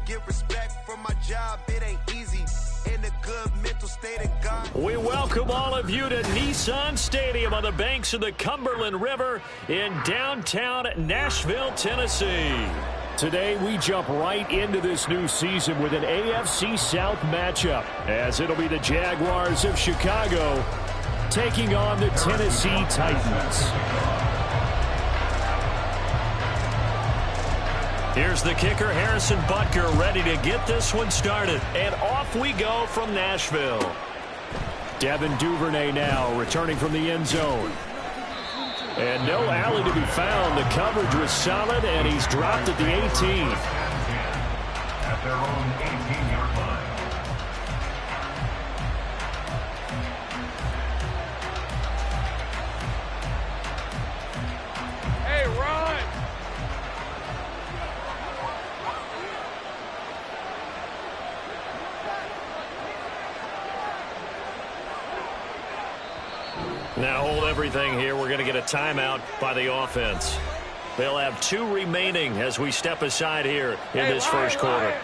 get respect from my job. It ain't easy. In a good mental state of God. We welcome all of you to Nissan Stadium on the banks of the Cumberland River in downtown Nashville, Tennessee. Today, we jump right into this new season with an AFC South matchup, as it'll be the Jaguars of Chicago taking on the Tennessee Titans. Here's the kicker, Harrison Butker, ready to get this one started. And off we go from Nashville. Devin Duvernay now returning from the end zone. And no alley to be found. The coverage was solid, and he's dropped at the 18. At their own 18-yard line. Now hold everything here. We're going to get a timeout by the offense. They'll have 2 remaining as we step aside here in this first quarter.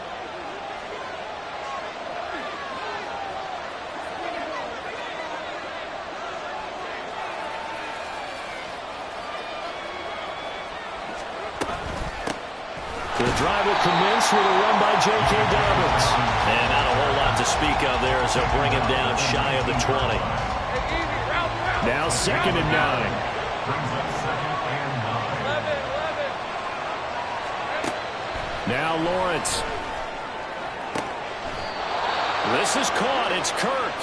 The drive will commence with a run by J.K. Dobbins. And not a whole lot to speak of there as they'll bring him down shy of the 20. Now 2nd and 9. Now Lawrence. This is caught. It's Kirk.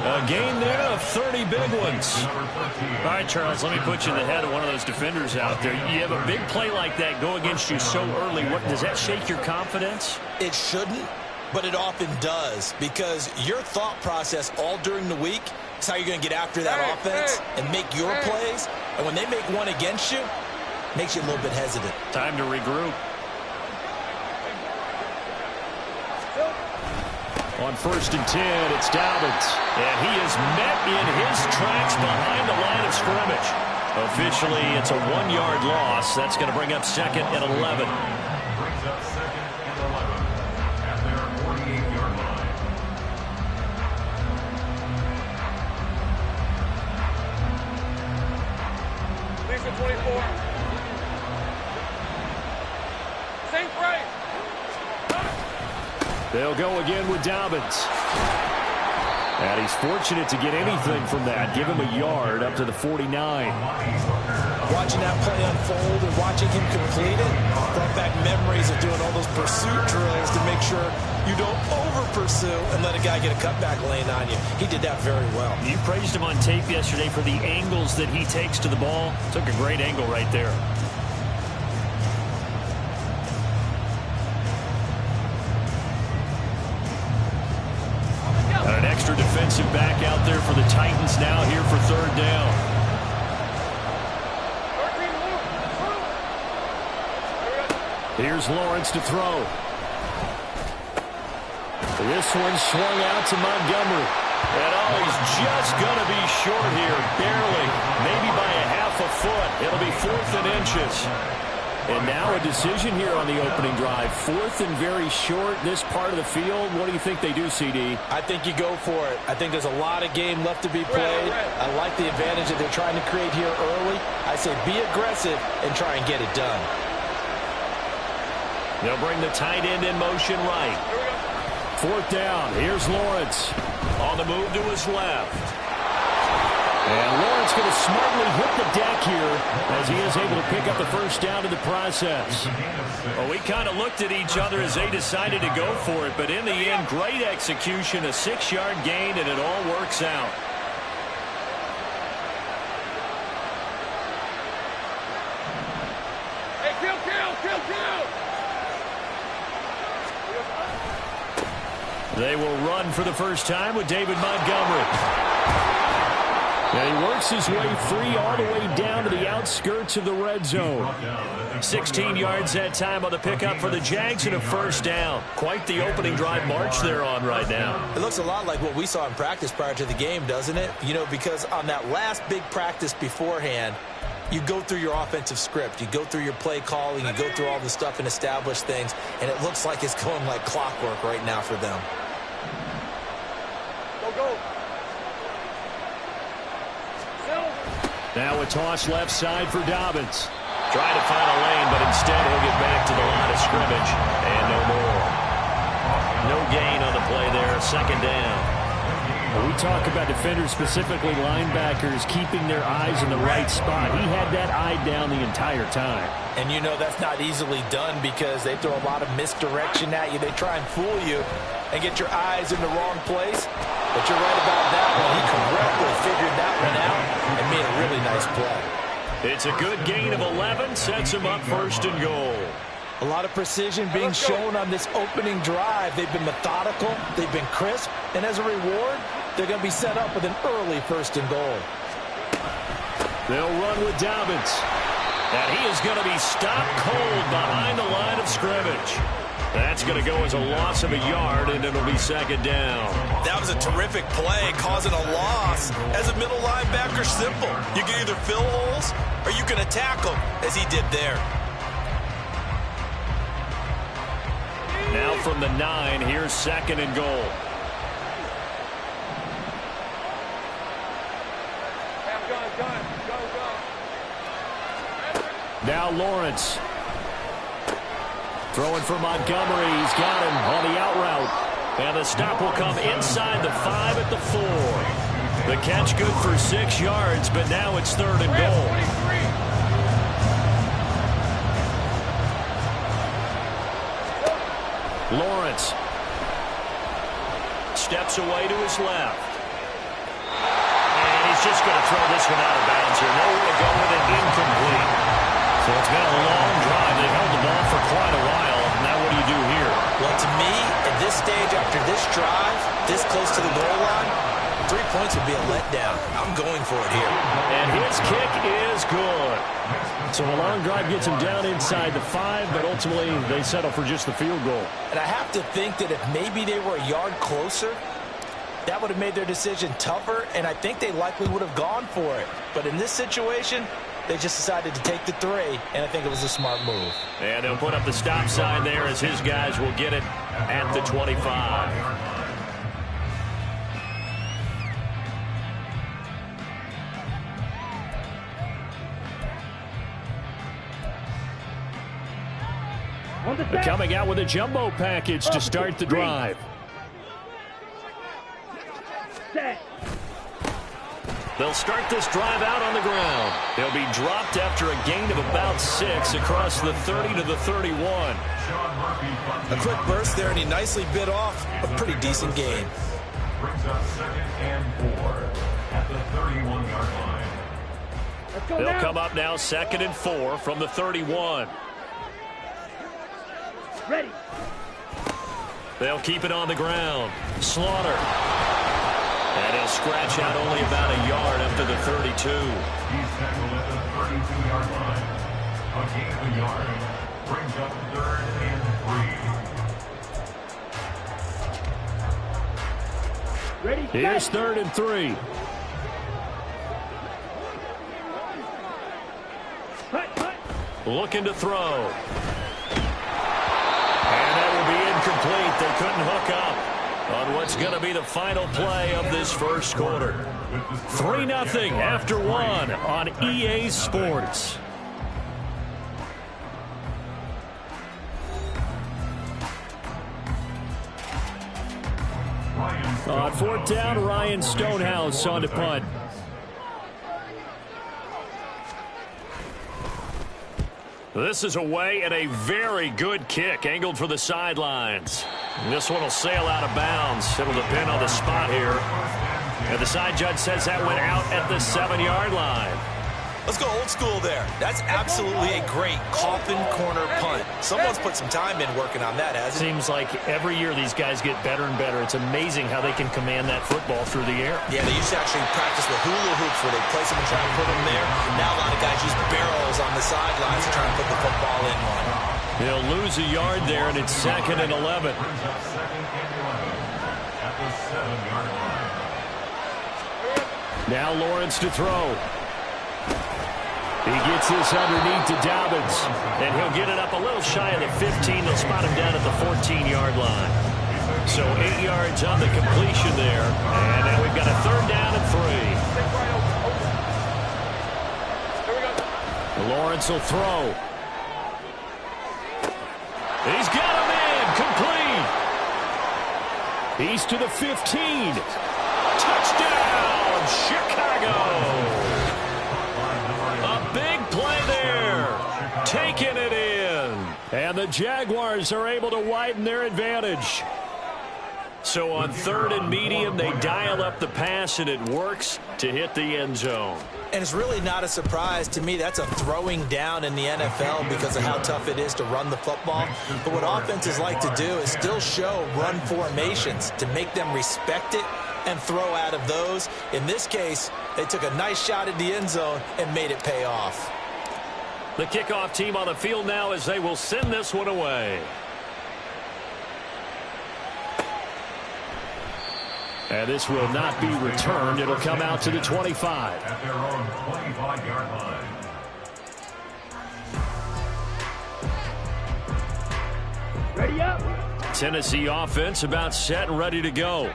A gain there of 30 big ones. All right, Charles, let me put you in the head of one of those defenders out there. You have a big play like that go against you so early. Does that shake your confidence? It shouldn't, but it often does, because your thought process all during the week is how you're going to get after that offense and make your plays. And when they make one against you, it makes you a little bit hesitant. Time to regroup. On 1st and 10, it's Dobbins. And he is met in his tracks behind the line of scrimmage. Officially, it's a 1-yard loss. That's going to bring up 2nd and 11. Brings up 2nd and 11 at their 48-yard line. Lisa 24. Same price. They'll go again with Dobbins. And he's fortunate to get anything from that. Give him a yard up to the 49. Watching that play unfold and watching him complete it brought back memories of doing all those pursuit drills to make sure you don't over-pursue and let a guy get a cutback lane on you. He did that very well. You praised him on tape yesterday for the angles that he takes to the ball. Took a great angle right there. An extra defensive back out there for the Titans now here for 3rd down. Here's Lawrence to throw. This one swung out to Montgomery. And he's just going to be short here, barely, maybe by a half a foot. It'll be 4th and inches. And now a decision here on the opening drive. 4th and very short, this part of the field. What do you think they do, CD? I think you go for it. I think there's a lot of game left to be played. I like the advantage that they're trying to create here early. I say be aggressive and try and get it done. They'll bring the tight end in motion right. 4th down. Here's Lawrence. On the move to his left. And Lawrence going to smartly hit the deck here as he is able to pick up the first down in the process. Well, we kind of looked at each other as they decided to go for it, but in the end, great execution, a 6-yard gain, and it all works out. Hey, kill. They will run for the first time with David Montgomery. And he works his way free all the way down to the outskirts of the red zone. 16 yards that time on the pickup for the Jags and a first down. Quite the opening drive march they're on right now. It looks a lot like what we saw in practice prior to the game, doesn't it? You know, because on that last big practice beforehand, you go through your offensive script. You go through your play calling. You go through all the stuff and establish things. And it looks like it's going like clockwork right now for them. Go. Now a toss left side for Dobbins. Trying to find a lane, but instead he'll get back to the line of scrimmage. And no more. No gain on the play there. Second down. We talk about defenders, specifically linebackers, keeping their eyes in the right spot. He had that eye down the entire time. And you know that's not easily done because they throw a lot of misdirection at you. They try and fool you and get your eyes in the wrong place. But you're right about that one. He correctly figured that one out and made a really nice play. It's a good gain of 11, sets him up first and goal. A lot of precision being shown on this opening drive. They've been methodical, they've been crisp, and as a reward, they're going to be set up with an early first and goal. They'll run with Dobbins. And he is going to be stopped cold behind the line of scrimmage. That's going to go as a loss of a yard, and it'll be second down. That was a terrific play, causing a loss. As a middle linebacker, simple. You can either fill holes or you can attack them, as he did there. Now from the 9, here's second and goal. Now Lawrence. Throwing for Montgomery. He's got him on the out route. And the stop will come inside the 5 at the 4. The catch good for 6 yards, but now it's third and goal. Lawrence steps away to his left. And he's just going to throw this one out of bounds here. Nowhere to go with it, incomplete. So it's been a long drive. They've held the ball for quite a while. Now what do you do here? Well, to me, at this stage, after this drive, this close to the goal line, 3 points would be a letdown. I'm going for it here. And his kick is good. So a long drive gets him down inside the 5, but ultimately they settle for just the field goal. And I have to think that if maybe they were a yard closer, that would have made their decision tougher, and I think they likely would have gone for it. But in this situation, they just decided to take the 3, and I think it was a smart move. And they'll put up the stop sign there as his guys will get it at the 25. Coming out with a jumbo package to start the drive. They'll start this drive out on the ground. They'll be dropped after a gain of about 6 across the 30 to the 31. A quick burst there, and he nicely bit off a pretty decent gain. Brings up second and 4 at the 31-yard line. They'll come up now second and 4 from the 31. Ready. They'll keep it on the ground. Slaughter. And he'll scratch out only about a yard up to the 32. He's tackled at the 32-yard line. A gain of a yard. Brings up third and 3. Ready. Here's third and 3. Looking to throw. And that will be incomplete. They couldn't hook up on what's going to be the final play of this first quarter. 3-0 after 1 on EA Sports. On fourth down, Ryan Stonehouse on to punt. This is away and a very good kick angled for the sidelines. This one will sail out of bounds. It'll depend on the spot here. And the side judge says that went out at the 7-yard line. Let's go old school there. That's absolutely a great coffin corner punt. Someone's put some time in working on that, hasn't it? Seems like every year these guys get better and better. It's amazing how they can command that football through the air. Yeah, they used to actually practice with hula hoops where they place them and try to put them there. Now a lot of guys use barrels on the sidelines to try and put the football in one. They'll lose a yard there, and it's second and 11. Brings up second and 11 at the 7-yard line. Now Lawrence to throw. He gets this underneath to Dobbins, and he'll get it up a little shy of the 15. They'll spot him down at the 14-yard line. So 8 yards on the completion there, and now we've got a 3rd down and 3. Lawrence will throw. He's got him in, complete. He's to the 15. Touchdown, Chicago. A big play there, taking it in. And the Jaguars are able to widen their advantage. So on 3rd and medium, they dial up the pass, and it works to hit the end zone. And it's really not a surprise to me. That's a throwing down in the NFL because of how tough it is to run the football. But what offenses like to do is still show run formations to make them respect it and throw out of those. In this case, they took a nice shot at the end zone and made it pay off. The kickoff team on the field now as they will send this one away. And this will not be returned. It'll come out to the 25. At their own 25-yard line. Ready up. Tennessee offense about set and ready to go.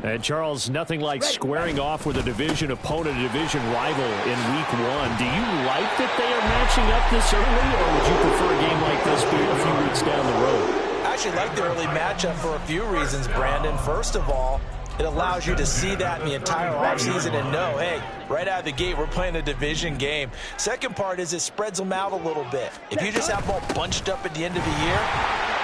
And Charles, nothing like squaring off with a division opponent, a division rival in week 1. Do you like that they are matching up this early, or would you prefer a game like this be a few weeks down the road? I actually like the early matchup for a few reasons, Brandon. First of all, it allows you to see that in the entire offseason and know, hey, right out of the gate, we're playing a division game. Second part is it spreads them out a little bit. If you just have them all bunched up at the end of the year,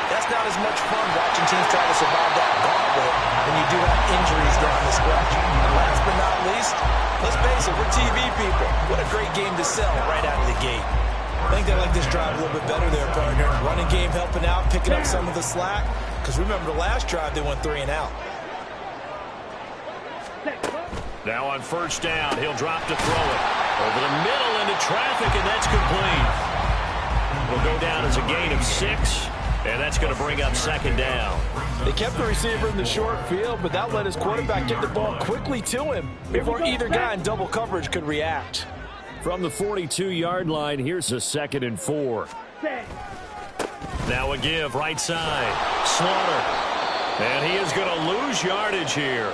that's not as much fun watching teams try to survive that gauntlet when you do have injuries down the stretch. And last but not least, let's face it, we're TV people. What a great game to sell right out of the gate. I think they like this drive a little bit better there, partner. Running game helping out, picking up some of the slack. Because remember the last drive, they went 3 and out. Now on 1st down, he'll drop to throw it. Over the middle into traffic, and that's complete. Will go down as a gain of 6, and that's going to bring up 2nd down. They kept the receiver in the short field, but that let his quarterback get the ball quickly to him before either guy in double coverage could react. From the 42-yard line, here's a 2nd and 4. Now a give, right side. Slaughter. And he is going to lose yardage here.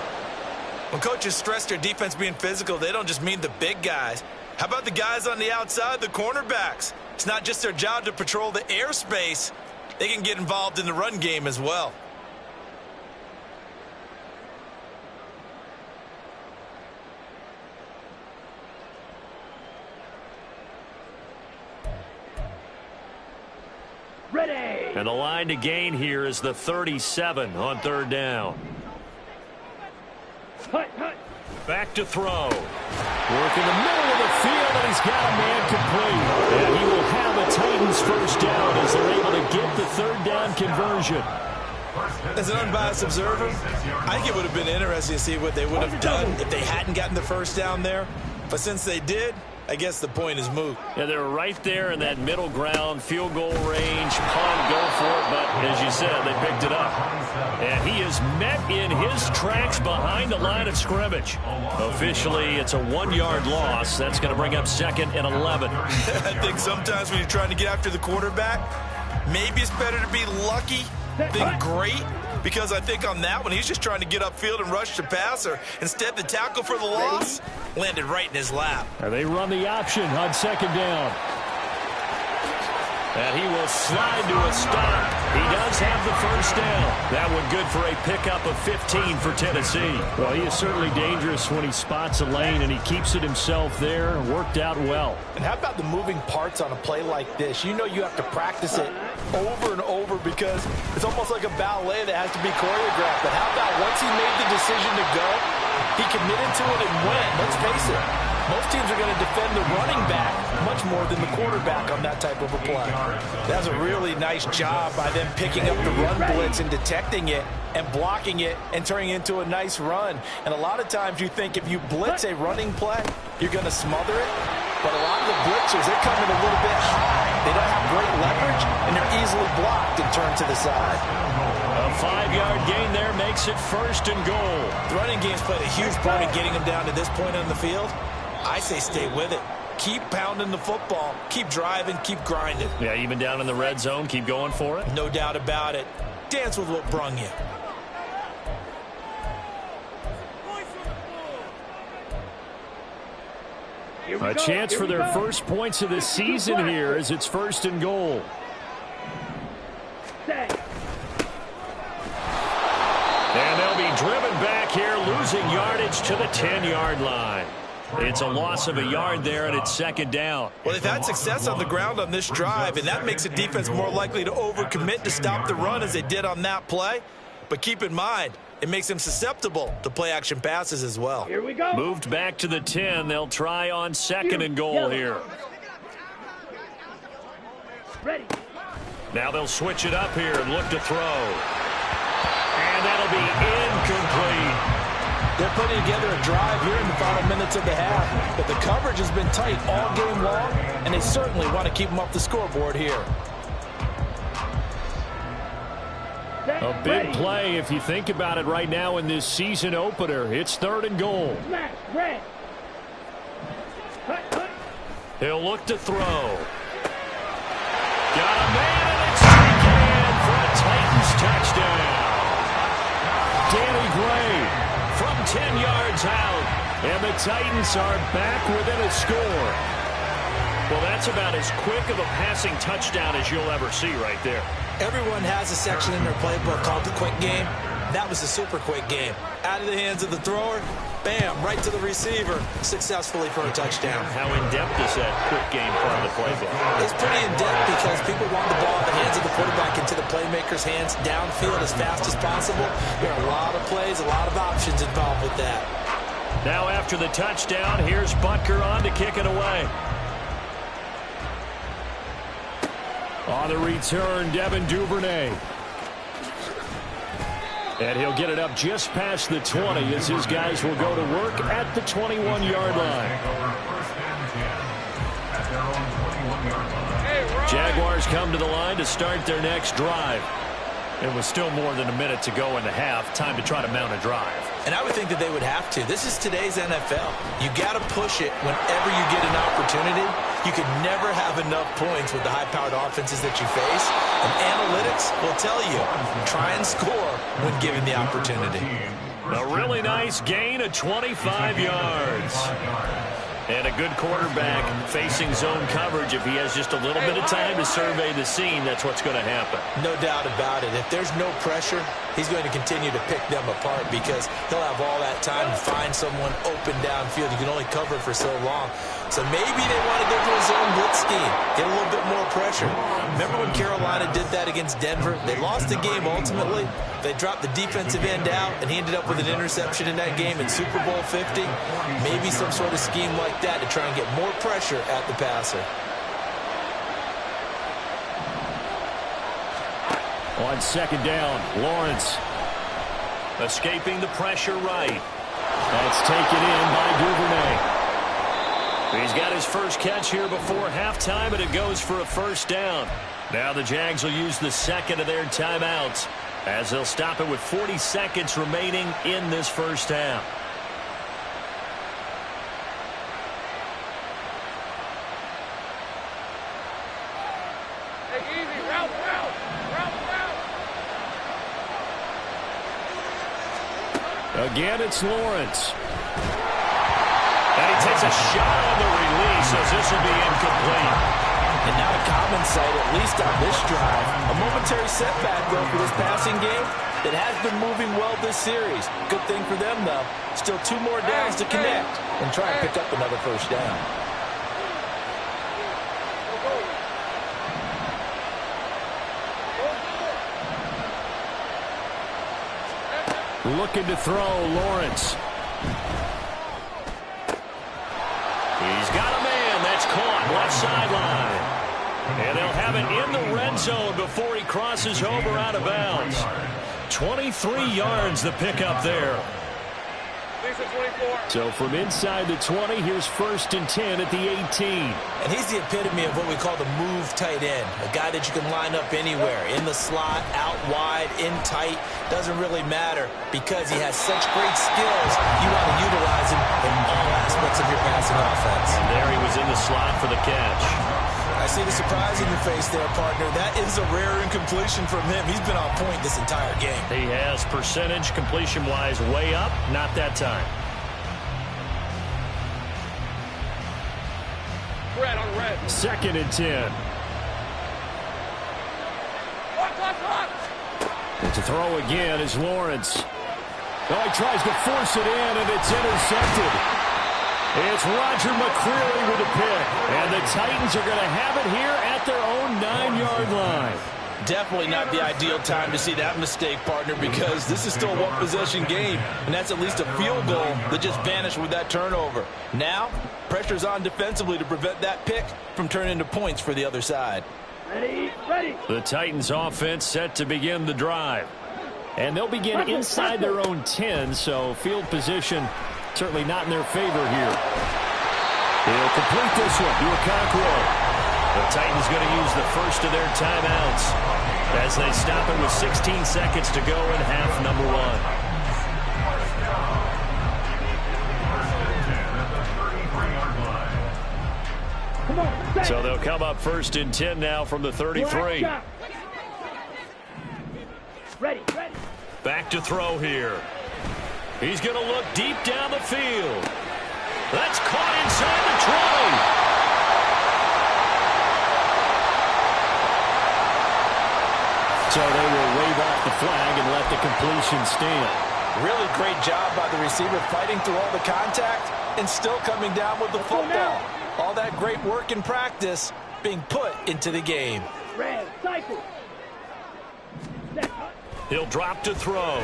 When coaches stress their defense being physical, they don't just mean the big guys. How about the guys on the outside, the cornerbacks? It's not just their job to patrol the airspace. They can get involved in the run game as well. Ready. And the line to gain here is the 37 on 3rd down. Back to throw. Work in the middle of the field, and he's got a man complete. And he will have a Titans 1st down as they're able to get the 3rd down conversion. As an unbiased observer, I think it would have been interesting to see what they would have done if they hadn't gotten the 1st down there. But since they did, I guess the point is moot. Yeah, they're right there in that middle ground, field goal range, punt, go for it. But as you said, they picked it up. And he is met in his tracks behind the line of scrimmage. Officially, it's a 1-yard loss. That's going to bring up 2nd and 11. I think sometimes when you're trying to get after the quarterback, maybe it's better to be lucky than great. Because I think on that one, he's just trying to get upfield and rush the passer. Instead, the tackle for the loss landed right in his lap. They run the option on 2nd down. And he will slide to a stop. He does have the 1st down. That one good for a pickup of 15 for Tennessee. Well, he is certainly dangerous when he spots a lane, and he keeps it himself there. Worked out well. And how about the moving parts on a play like this? You know you have to practice it over and over because it's almost like a ballet that has to be choreographed. But how about once he made the decision to go, he committed to it and went. Let's face it. Most teams are going to defend the running back much more than the quarterback on that type of a play. That's a really nice job by them picking up the run blitz and detecting it and blocking it and turning it into a nice run. And a lot of times you think if you blitz a running play, you're going to smother it. But a lot of the blitzers, they're coming a little bit high. They don't have great leverage, and they're easily blocked and turned to the side. A 5-yard gain there makes it 1st and goal. The running game's played a huge part in getting them down to this point on the field. I say stay with it. Keep pounding the football. Keep driving. Keep grinding. Yeah, even down in the red zone, keep going for it. No doubt about it. Dance with what brung you. A chance for their first points of the season here as it's 1st and goal. And they'll be driven back here, losing yardage to the 10-yard line. It's a loss of a yard there, and it's 2nd down. Well, they've had success on the ground on this drive, and that makes a defense more likely to overcommit to stop the run as they did on that play. But keep in mind, it makes them susceptible to play-action passes as well. Here we go. Moved back to the 10. They'll try on 2nd and goal here. Ready. Now they'll switch it up here and look to throw. And that'll be incomplete. They're putting together a drive here in the final minutes of the half, but the coverage has been tight all game long, and they certainly want to keep them off the scoreboard here. A big play if you think about it right now in this season opener. It's 3rd and goal. Smash, red. Cut. He'll look to throw. Got a man, and it's taken in for a Titans touchdown. Danny Gray from 10 yards out, and the Titans are back within a score. Well, that's about as quick of a passing touchdown as you'll ever see right there. Everyone has a section in their playbook called the quick game. That was a super quick game. Out of the hands of the thrower, bam, right to the receiver, successfully for a touchdown. How in-depth is that quick game part of the playbook? It's pretty in-depth because people want the ball in the hands of the quarterback into the playmaker's hands downfield as fast as possible. There are a lot of plays, a lot of options involved with that. Now after the touchdown, here's Butker on to kick it away. On the return, Devin Duvernay. And he'll get it up just past the 20 as his guys will go to work at the 21-yard line. Jaguars come to the line to start their next drive. It was still more than a minute to go in the half. Time to try to mount a drive. And I would think that they would have to. This is today's NFL. You got to push it whenever you get an opportunity. You can never have enough points with the high-powered offenses that you face. And analytics will tell you, try and score when given the opportunity. A really nice gain of 25 yards. And a good quarterback facing zone coverage. If he has just a little bit of time to survey the scene, that's what's going to happen. No doubt about it. If there's no pressure, he's going to continue to pick them apart because he'll have all that time to find someone open downfield. You can only cover for so long. So maybe they want to go to a zone blitz scheme, get a little bit more pressure. Remember when Carolina did that against Denver? They lost the game ultimately. They dropped the defensive end out, and he ended up with an interception in that game in Super Bowl 50. Maybe some sort of scheme like that to try and get more pressure at the passer. On 2nd down, Lawrence. Escaping the pressure right. That's taken in by Duvernay. He's got his first catch here before halftime, and it goes for a 1st down. Now the Jags will use the 2nd of their timeouts as they'll stop it with 40 seconds remaining in this 1st half. Take it easy. Route. Again, it's Lawrence. And he takes a shot on the release as this will be incomplete. And not a common sight, at least on this drive. A momentary setback, though, for this passing game that has been moving well this series. Good thing for them, though. Still 2 more downs to connect and try and pick up another 1st down. Looking to throw, Lawrence. He's got a man. That's caught left sideline. And they'll have it in the red zone before he crosses over out of bounds. 23 yards the pickup there. So from inside the 20, here's 1st and 10 at the 18. And he's the epitome of what we call the move tight end. A guy that you can line up anywhere. In the slot, out wide, in tight. Doesn't really matter because he has such great skills. You want to utilize him in all aspects of your pass passing offense. And there he was in the slot for the catch. I see the surprise in your face there, partner. That is a rare incompletion from him. He's been on point this entire game. He has percentage completion-wise way up, not that time. Red on red. 2nd and 10. Lock. To throw again is Lawrence. Oh, he tries to force it in, and it's intercepted. It's Roger McCreary with a pick. And the Titans are going to have it here at their own 9-yard line. Definitely not the ideal time to see that mistake, partner, because this is still a one-possession game, and that's at least a field goal that just vanished with that turnover. Now, pressure's on defensively to prevent that pick from turning into points for the other side. Ready. The Titans offense set to begin the drive. And they'll begin inside their own 10, so field position certainly not in their favor here. He'll complete this one to Okonkwo. The Titans going to use the first of their timeouts as they stop it with 16 seconds to go in half number 1. So they'll come up 1st and 10 now from the 33. Ready. Back to throw here. He's going to look deep down the field. That's caught inside the 20. So they will wave off the flag and let the completion stand. Really great job by the receiver fighting through all the contact and still coming down with the football. All that great work in practice being put into the game. Red, cycle. He'll drop to throw.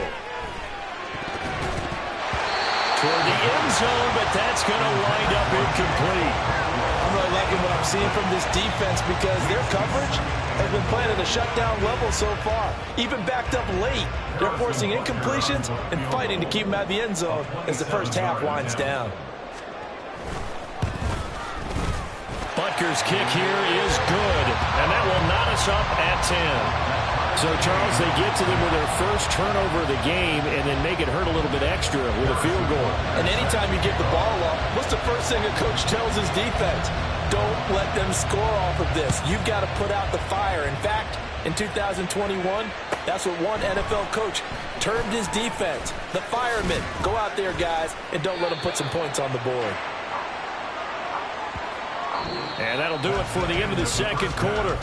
Toward the end zone, but that's going to wind up incomplete. I'm really liking what I'm seeing from this defense because their coverage has been playing at a shutdown level so far. Even backed up late, they're forcing incompletions and fighting to keep them out of the end zone as the first half winds down. Butker's kick here is good, and that will knot us up at 10. So, Charles, they get to them with their first turnover of the game and then make it hurt a little bit extra with a field goal. And anytime you give the ball up, what's the first thing a coach tells his defense? Don't let them score off of this. You've got to put out the fire. In fact, in 2021, that's what one NFL coach termed his defense, the firemen. Go out there, guys, and don't let them put some points on the board. And that'll do it for the end of the second quarter.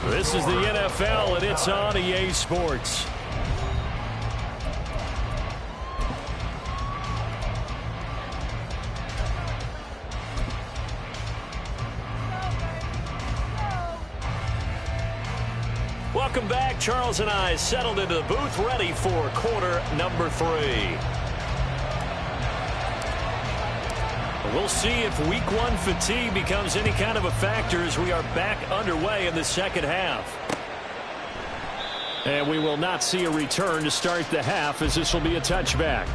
This is the NFL, and it's on EA Sports. Welcome back. Charles and I settled into the booth, ready for quarter number 3. We'll see if week 1 fatigue becomes any kind of a factor as we are back underway in the second half. And we will not see a return to start the half as this will be a touchback.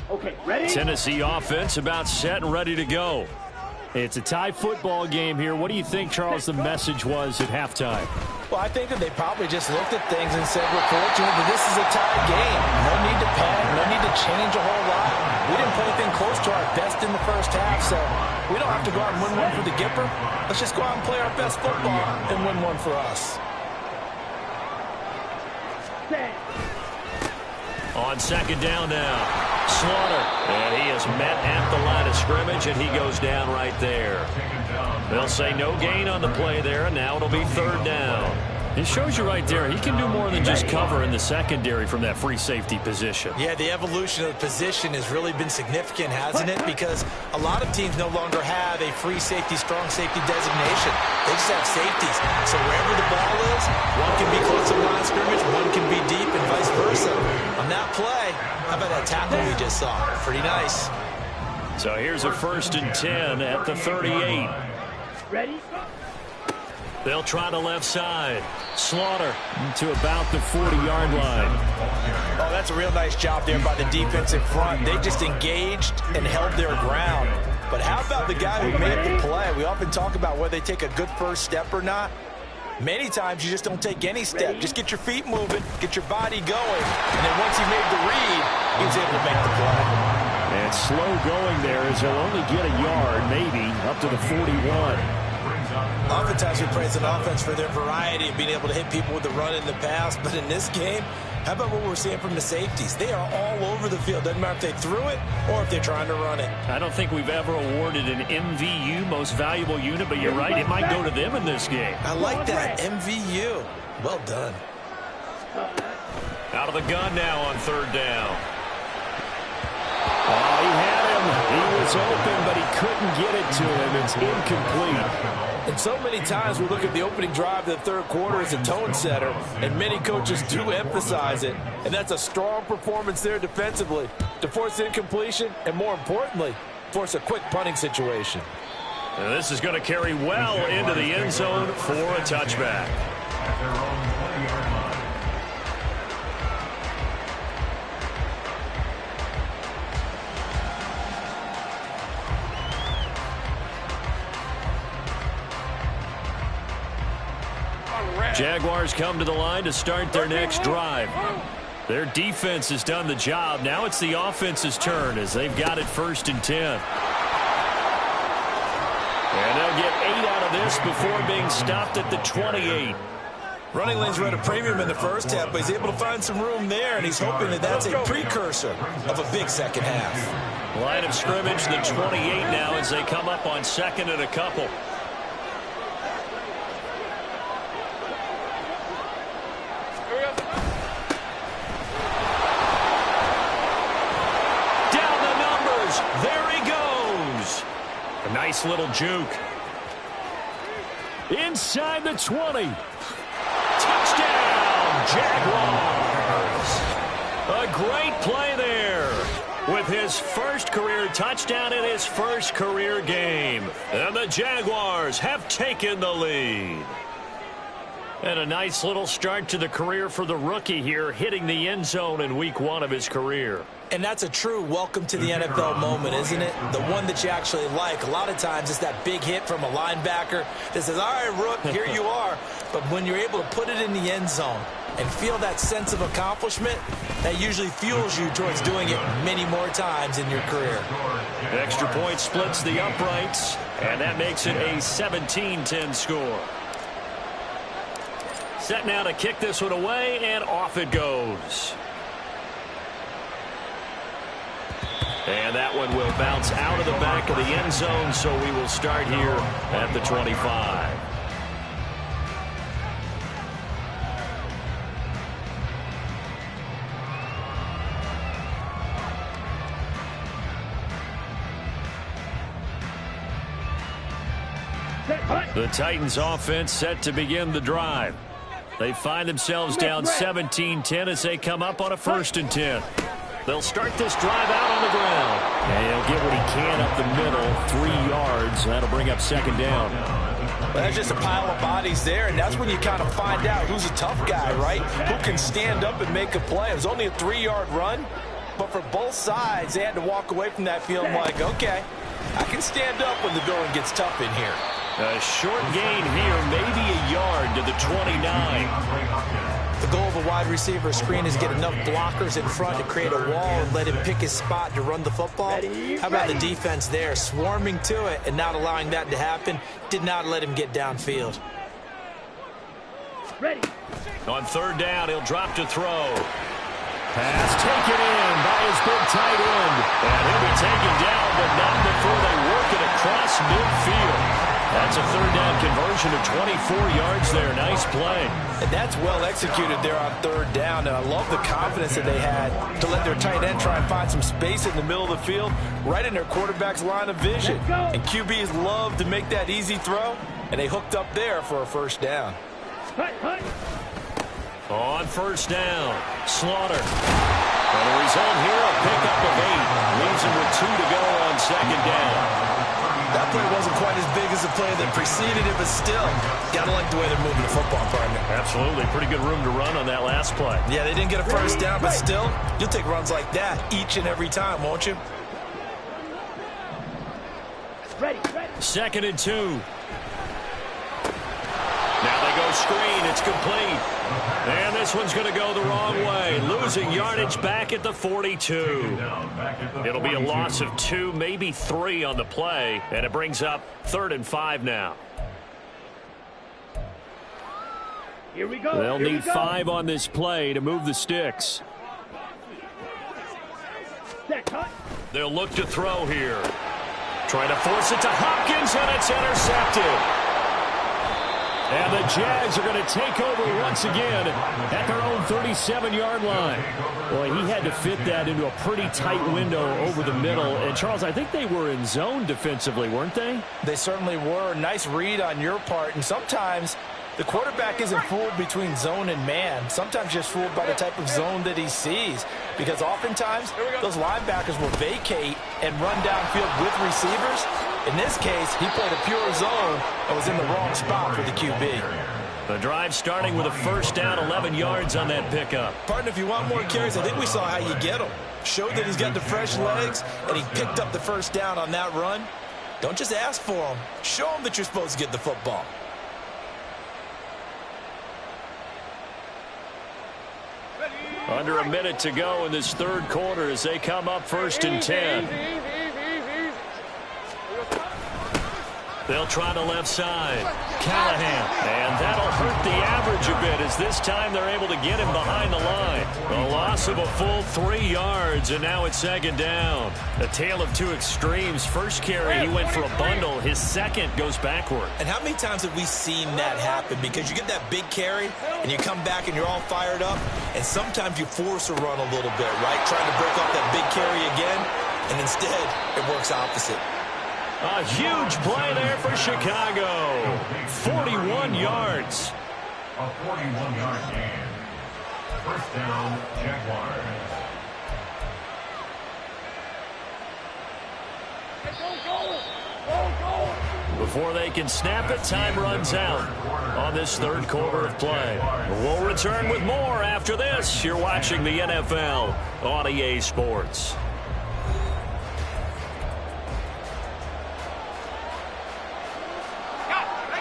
Okay, ready? Tennessee offense about set and ready to go. It's a tie football game here. What do you think, Charles, the message was at halftime? Well, I think that they probably just looked at things and said, we're fortunate that this is a tie game. No need to panic, no need to change a whole lot. We didn't play anything close to our best in the first half, so we don't have to go out and win one for the Gipper. Let's just go out and play our best football and win one for us. On second down now, Slaughter. And he is met at the line of scrimmage, and he goes down right there. They'll say no gain on the play there, and now it'll be third down. It shows you right there, he can do more than just cover in the secondary from that free safety position. Yeah, the evolution of the position has really been significant, hasn't it? Because a lot of teams no longer have a free safety, strong safety designation. They just have safeties. So wherever the ball is, one can be close to the line of scrimmage, one can be deep, and vice versa. On that play, how about that tackle we just saw? Pretty nice. So here's a 1st and 10 at the 38. Ready? They'll try the left side. Slaughter to about the 40-yard line. Oh, that's a real nice job there by the defense in front. They just engaged and held their ground. But how about the guy who made the play? We often talk about whether they take a good first step or not. Many times you just don't take any step. Just get your feet moving, get your body going, and then once he made the read, he was able to make the play. And slow going there as he'll only get a yard, maybe, up to the 41. Oftentimes we praise an offense for their variety of being able to hit people with the run and the pass, but in this game, how about what we're seeing from the safeties? They are all over the field. Doesn't matter if they threw it or if they're trying to run it. I don't think we've ever awarded an MVU, most valuable unit, but you're right, it might go to them in this game. I like that, MVU. Well done. Out of the gun now on third down. Oh, he had him. He was open, but he couldn't get it to him. It's incomplete. And so many times we look at the opening drive of the third quarter as a tone setter, and many coaches do emphasize it. And that's a strong performance there defensively to force incompletion and, more importantly, force a quick punting situation. And this is going to carry well into the end zone for a touchback. At their own 20-yard line. Jaguars come to the line to start their next drive. Their defense has done the job. Now it's the offense's turn as they've got it 1st and 10. And they'll get 8 out of this before being stopped at the 28. Running lanes were at a premium in the first half, but he's able to find some room there, and he's hoping that that's a precursor of a big second half. Line of scrimmage, the 28 now as they come up on 2nd and a couple. A nice little juke. Inside the 20. Touchdown, Jaguars. A great play there with his first career touchdown in his first career game. And the Jaguars have taken the lead. And a nice little start to the career for the rookie here, hitting the end zone in week 1 of his career. And that's a true welcome to the NFL moment, isn't it? The one that you actually like. A lot of times it's that big hit from a linebacker that says, all right, Rook, here you are. But when you're able to put it in the end zone and feel that sense of accomplishment, that usually fuels you towards doing it many more times in your career. Extra point splits the uprights, and that makes it a 17-10 score. Set now to kick this one away, and off it goes. And that one will bounce out of the back of the end zone, so we will start here at the 25. The Titans offense set to begin the drive. They find themselves down 17-10 as they come up on a 1st and 10. They'll start this drive out on the ground. And he'll get what he can up the middle, 3 yards. That'll bring up 2nd down. Well, that's just a pile of bodies there, and that's when you kind of find out who's a tough guy, right? Who can stand up and make a play. It was only a 3-yard run, but for both sides, they had to walk away from that feeling like, okay, I can stand up when the going gets tough in here. A short gain here, maybe a yard to the 29. The goal of a wide receiver screen is get enough blockers in front to create a wall and let him pick his spot to run the football. How about the defense there, swarming to it and not allowing that to happen? Did not let him get downfield. Ready. On 3rd down, he'll drop to throw. Pass taken in by his big tight end. And he'll be taken down, but not before they work it across midfield. That's a 3rd down conversion of 24 yards there. Nice play. And that's well executed there on 3rd down. And I love the confidence that they had to let their tight end try and find some space in the middle of the field, right in their quarterback's line of vision. And QBs love to make that easy throw, and they hooked up there for a 1st down. On 1st down, Slaughter. And the result here, a pickup of 8. Leaves him with 2 to go on 2nd down. That play wasn't quite as big as the play that preceded it, but still, gotta like the way they're moving the football, partner. Absolutely. Pretty good room to run on that last play. Yeah, they didn't get a 1st down, but still, you'll take runs like that each and every time, won't you? Ready. 2nd and 2. Now they go screen complete. And this one's going to go the wrong way, losing yardage back at the 42. It'll be a loss of 2, maybe 3 on the play, and it brings up 3rd and 5 now. Here we go. They'll need 5 on this play to move the sticks. Set, cut. They'll look to throw here. Trying to force it to Hopkins, and it's intercepted. And the Jags are going to take over once again at their own 37-yard line. Boy, he had to fit that into a pretty tight window over the middle. And, Charles, I think they were in zone defensively, weren't they? They certainly were. Nice read on your part. And sometimes the quarterback isn't fooled between zone and man. Sometimes just fooled by the type of zone that he sees. Because oftentimes those linebackers will vacate and run downfield with receivers. In this case, he played a pure zone and was in the wrong spot for the QB. The drive starting with a first down, 11 yards on that pickup. Partner, if you want more carries, I think we saw how you get him. Showed that he's got the fresh legs, and he picked up the first down on that run. Don't just ask for him. Show him that you're supposed to get the football. Under a minute to go in this third quarter as they come up 1st and 10. They'll try the left side. Callahan. And that'll hurt the average a bit as this time they're able to get him behind the line. A loss of a full 3 yards, and now it's 2nd down. A tale of 2 extremes. First carry, he went for a bundle. His second goes backward. And how many times have we seen that happen? Because you get that big carry, and you come back and you're all fired up, and sometimes you force a run a little bit, right? Trying to break off that big carry again, and instead it works opposite. A huge play there for Chicago. 41 yards. A 41-yard gain. First down, Jaguars. Before they can snap it, time runs out on this third quarter of play. We'll return with more after this. You're watching the NFL on EA Sports.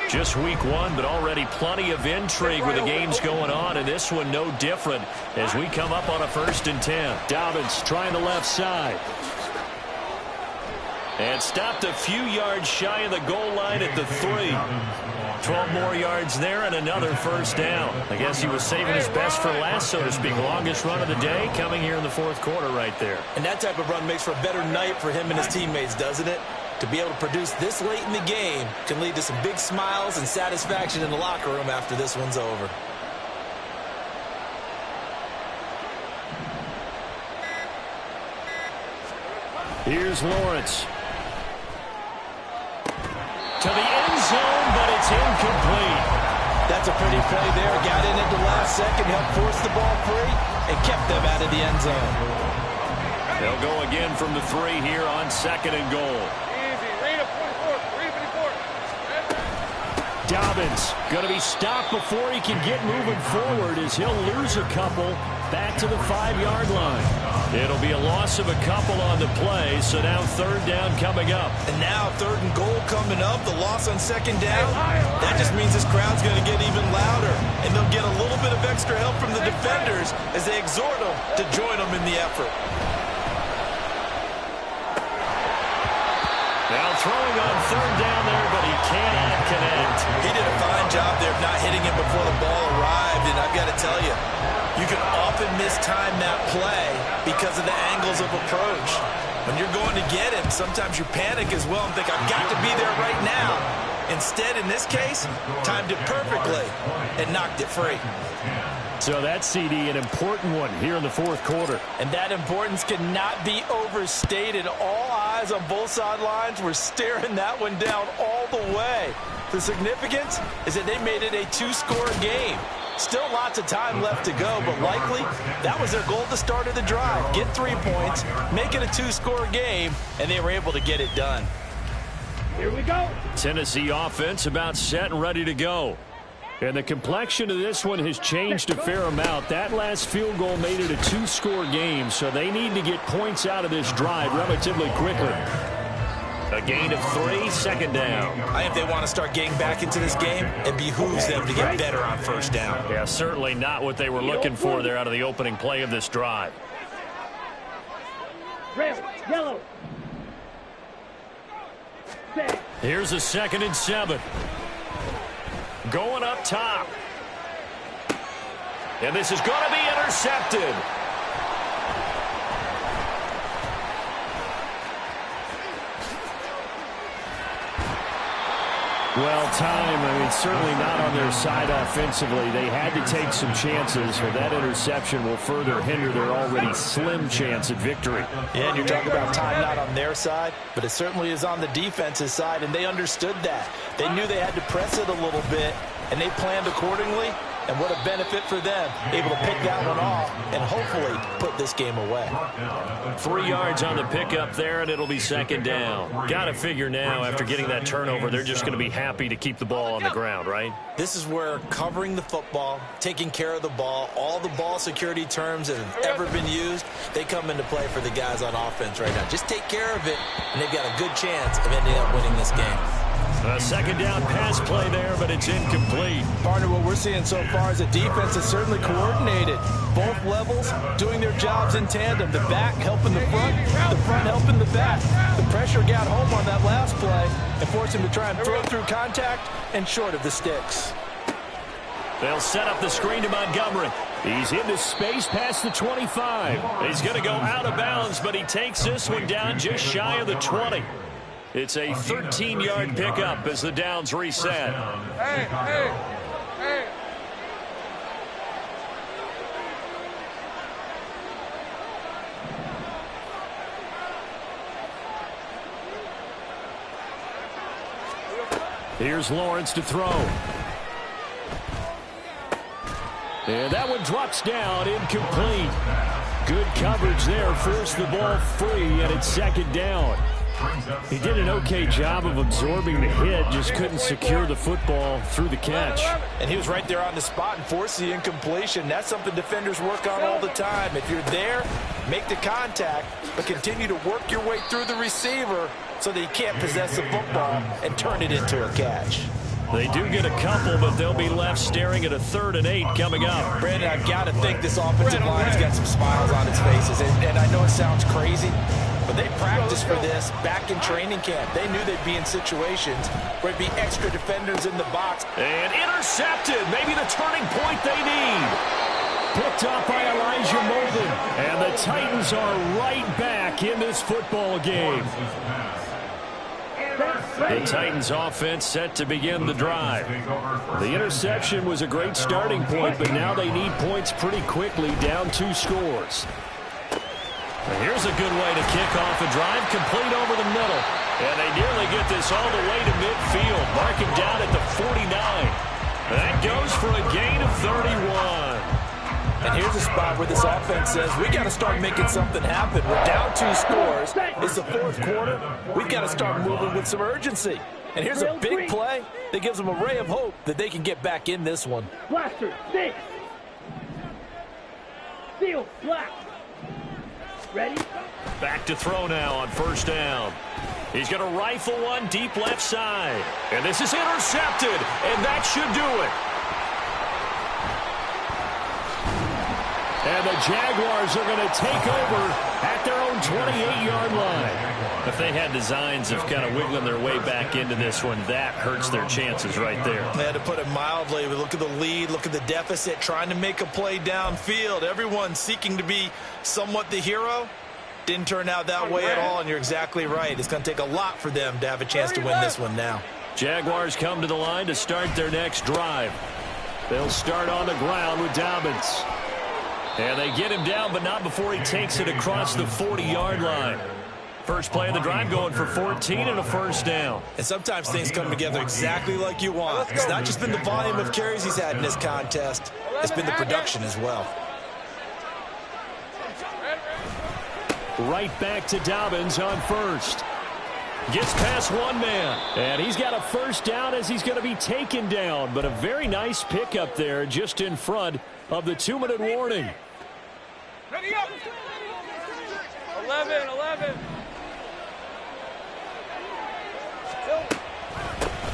Just week 1, but already plenty of intrigue with the games going on, and this one no different as we come up on a 1st and 10. Dobbins trying the left side. And stopped a few yards shy of the goal line at the 3. 12 more yards there and another first down. I guess he was saving his best for last, so to speak. Longest run of the day coming here in the 4th quarter right there. And that type of run makes for a better night for him and his teammates, doesn't it? To be able to produce this late in the game can lead to some big smiles and satisfaction in the locker room after this one's over. Here's Lawrence. To the end zone, but it's incomplete. That's a pretty play there. Got in at the last second, helped force the ball free, and kept them out of the end zone. They'll go again from the 3 here on 2nd and goal. Dobbins going to be stopped before he can get moving forward as he'll lose a couple back to the 5-yard line. It'll be a loss of a couple on the play, so now 3rd down coming up. And now 3rd and goal coming up, the loss on 2nd down. That just means this crowd's going to get even louder, and they'll get a little bit of extra help from the defenders as they exhort them to join them in the effort. Now throwing on 3rd down there, but he cannot connect. He did a fine job there of not hitting him before the ball arrived, and I've got to tell you, you can often mistime that play because of the angles of approach. When you're going to get him, sometimes you panic as well and think, I've got to be there right now. Instead, in this case, timed it perfectly and knocked it free. So that CD, an important one here in the 4th quarter. And that importance cannot be overstated. All eyes on both sidelines were staring that one down all the way. The significance is that they made it a 2-score game. Still lots of time left to go, but likely that was their goal at the start of the drive. Get 3 points, make it a 2-score game, and they were able to get it done. Here we go. Tennessee offense about set and ready to go. And the complexion of this one has changed a fair amount. That last field goal made it a 2-score game, so they need to get points out of this drive relatively quickly. A gain of 3, second down. I think they want to start getting back into this game, it behooves them to get better on first down. Yeah, certainly not what they were looking for there out of the opening play of this drive. Red, yellow. Set. Here's a 2nd and 7. Going up top. And this is going to be intercepted. Well, time, certainly not on their side offensively. They had to take some chances, but that interception will further hinder their already slim chance at victory. Yeah, and you're talking about time not on their side, but it certainly is on the defense's side, and they understood that. They knew they had to press it a little bit, and they planned accordingly. And what a benefit for them, able to pick that one off and hopefully put this game away. 3 yards on the pickup there, and it'll be 2nd down. Got to figure now, after getting that turnover, they're just going to be happy to keep the ball on the ground, right? This is where covering the football, taking care of the ball, all the ball security terms that have ever been used, they come into play for the guys on offense right now. Just take care of it, and they've got a good chance of ending up winning this game. A 2nd down pass play there, but it's incomplete. Partner, what we're seeing so far is a defense that's certainly coordinated. Both levels doing their jobs in tandem. The back helping the front helping the back. The pressure got home on that last play and forced him to try and throw through contact and short of the sticks. They'll set up the screen to Montgomery. He's into space past the 25. He's going to go out of bounds, but he takes this one down just shy of the 20. It's a 13-yard pickup as the downs reset. Hey. Here's Lawrence to throw. And that one drops down, incomplete. Good coverage there, forced the ball free, and it's 2nd down. He did an okay job of absorbing the hit, just couldn't secure the football through the catch. And he was right there on the spot and forced the incompletion. That's something defenders work on all the time. If you're there, make the contact, but continue to work your way through the receiver so that he can't possess the football and turn it into a catch. They do get a couple, but they'll be left staring at a 3rd and 8 coming up. Brandon, I've got to think this offensive line's got some smiles on its faces. And I know it sounds crazy, but they practiced for this back in training camp. They knew they'd be in situations where there'd be extra defenders in the box. And intercepted. Maybe the turning point they need. Picked up by Elijah Molden. And the Titans are right back in this football game. The Titans offense set to begin the drive. The interception was a great starting point, but now they need points pretty quickly, down 2 scores. And here's a good way to kick off a drive, complete over the middle. And they nearly get this all the way to midfield. Mark him down at the 49. That goes for a gain of 31. And here's a spot where this offense says, we got to start making something happen. We're down 2 scores. It's the 4th quarter. We've got to start moving with some urgency. And here's a big play that gives them a ray of hope that they can get back in this one. Blaster, 6. Seal, black. Ready? Back to throw now on 1st down. He's going to rifle one deep left side. And this is intercepted, and that should do it. And the Jaguars are going to take over at their own 28-yard line. If they had designs of kind of wiggling their way back into this one, that hurts their chances right there. They had to put it mildly. Look at the lead, look at the deficit, trying to make a play downfield. Everyone seeking to be somewhat the hero. Didn't turn out that way at all, and you're exactly right. It's going to take a lot for them to have a chance to win this one now. Jaguars come to the line to start their next drive. They'll start on the ground with Dobbins. And they get him down, but not before he takes it across the 40-yard line. First play of the drive going for 14 and a 1st down. And sometimes things come together exactly like you want. It's not just been the volume of carries he's had in this contest. It's been the production as well. Right back to Dobbins on 1st. Gets past one man. And he's got a 1st down as he's going to be taken down. But a very nice pickup there just in front of the 2-minute warning. Ready up. 11.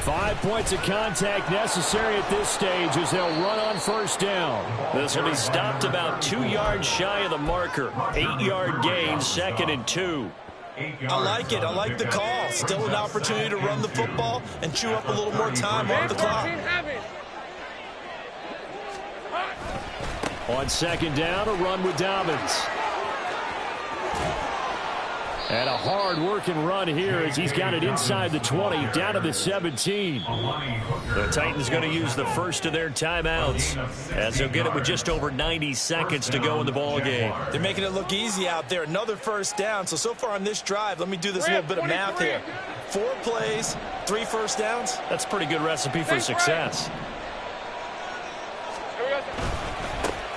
5 points of contact necessary at this stage as they'll run on first down. This will be stopped about 2 yards shy of the marker. 8-yard gain, 2nd and 2. I like it. I like the call. Still an opportunity to run the football and chew up a little more time off the clock. On 2nd down, a run with Dobbins. And a hard-working run here as he's got it inside the 20, down to the 17. The Titans going to use the first of their timeouts as they'll get it with just over 90 seconds to go in the ball game. They're making it look easy out there. Another first down. So far on this drive, let me do this little bit of math here. 4 plays, 3 first downs. That's a pretty good recipe for success.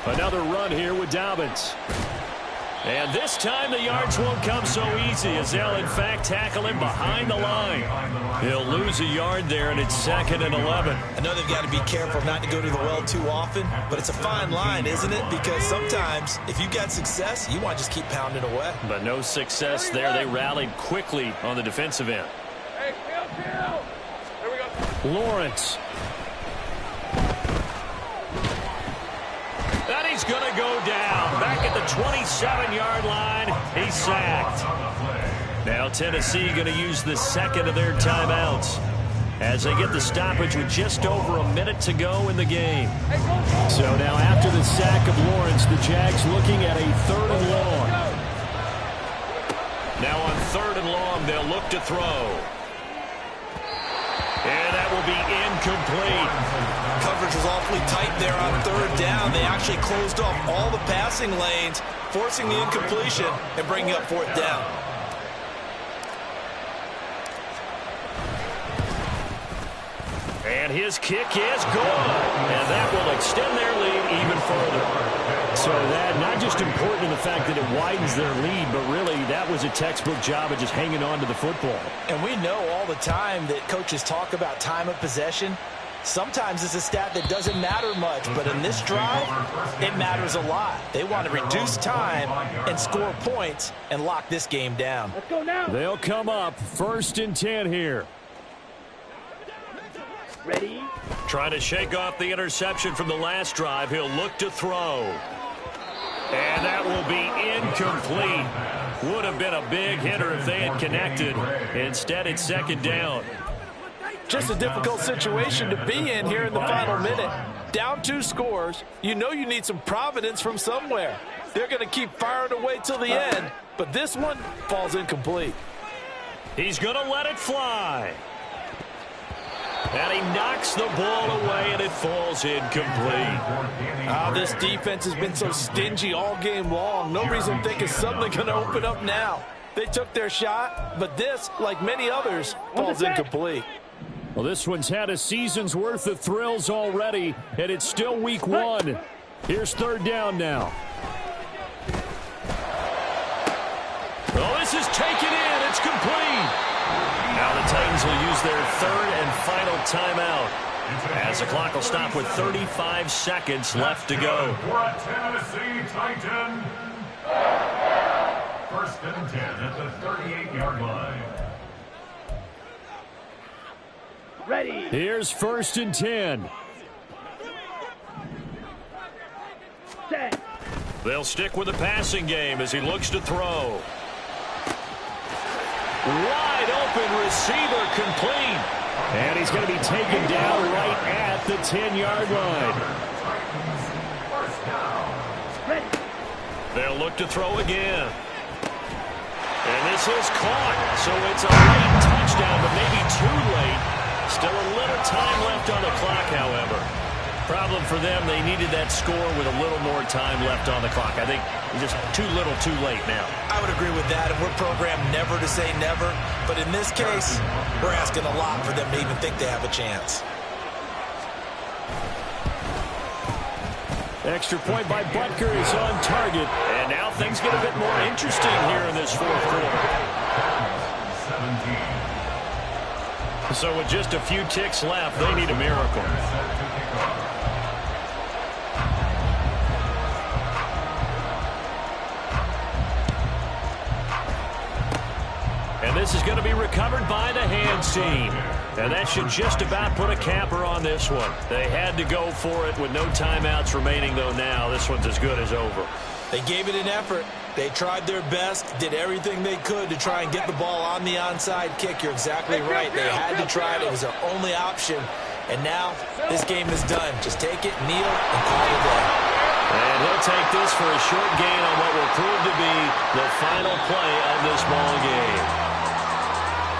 Another run here with Dobbins. And this time the yards won't come so easy as they'll, in fact, tackle him behind the line. He'll lose a yard there, and it's 2nd and 11. I know they've got to be careful not to go to the well too often, but it's a fine line, isn't it? Because sometimes if you got success, you want to just keep pounding away. But no success there. They rallied quickly on the defensive end. Hey, chill. There we go. Lawrence. And he's going to go down. Back at the 27-yard line, he's sacked. Now Tennessee going to use the 2nd of their timeouts as they get the stoppage with just over a minute to go in the game. So now after the sack of Lawrence, the Jags looking at a 3rd and long. Now on 3rd and long, they'll look to throw. And that will be incomplete. Coverage was awfully tight there on 3rd down. They actually closed off all the passing lanes, forcing the incompletion and bringing up 4th down. And his kick is good. And that will extend their lead even further. So that not just important in the fact that it widens their lead, but really that was a textbook job of just hanging on to the football. And we know all the time that coaches talk about time of possession. Sometimes it's a stat that doesn't matter much, but in this drive, it matters a lot. They want to reduce time and score points and lock this game down. Let's go now. They'll come up 1st and 10 here. Ready? Trying to shake off the interception from the last drive. He'll look to throw. And that will be incomplete. Would have been a big hitter if they had connected. Instead, it's 2nd down. Just a difficult situation to be in here in the final minute. Down 2 scores. You know you need some providence from somewhere. They're going to keep firing away till the end, but this one falls incomplete. He's going to let it fly. And he knocks the ball away, and it falls incomplete. This defense has been so stingy all game long. No reason to think it's suddenly going to open up now. They took their shot, but this, like many others, falls incomplete. Well, this one's had a season's worth of thrills already, and it's still week 1. Here's 3rd down now. Oh, this is taken in. It's complete. Now the Titans will use their 3rd and final timeout as the clock will stop with 35 seconds left to go. For a Tennessee Titan. 1st and 10 at the 38-yard line. Ready. Here's 1st and 10. Set. They'll stick with the passing game as he looks to throw. Wide open receiver complete. And he's going to be taken down right at the 10-yard line. Ready. They'll look to throw again. And this is caught. So it's a late touchdown, but maybe too late. Still a little time left on the clock, however. Problem for them, they needed that score with a little more time left on the clock. I think just too little, too late now. I would agree with that, and we're programmed never to say never. But in this case, we're asking a lot for them to even think they have a chance. Extra point by Butker is on target. And now things get a bit more interesting here in this 4th quarter. 17. So with just a few ticks left, they need a miracle. And And this is going to be recovered by the hands team. And that should just about put a capper on this one. They had to go for it with no timeouts remaining, though now. This one's as good as over. They gave it an effort. They tried their best, did everything they could to try and get the ball on the onside kick. You're exactly right. They had to try it. It was their only option. And now this game is done. Just take it, kneel, and call it a day. And he'll take this for a short gain on what will prove to be the final play of this ball game.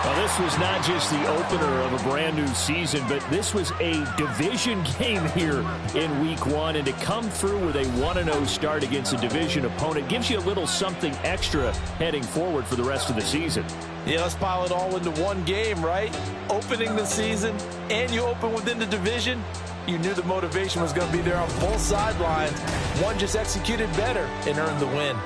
Well, this was not just the opener of a brand new season, but this was a division game here in week 1. And to come through with a 1-0 start against a division opponent gives you a little something extra heading forward for the rest of the season. Yeah, let's pile it all into one game, right? Opening the season, and you open within the division. You knew the motivation was going to be there on both sidelines. One just executed better and earned the win.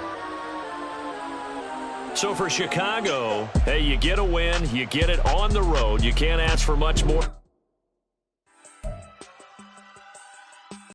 So for Chicago, hey, you get a win, you get it on the road. You can't ask for much more.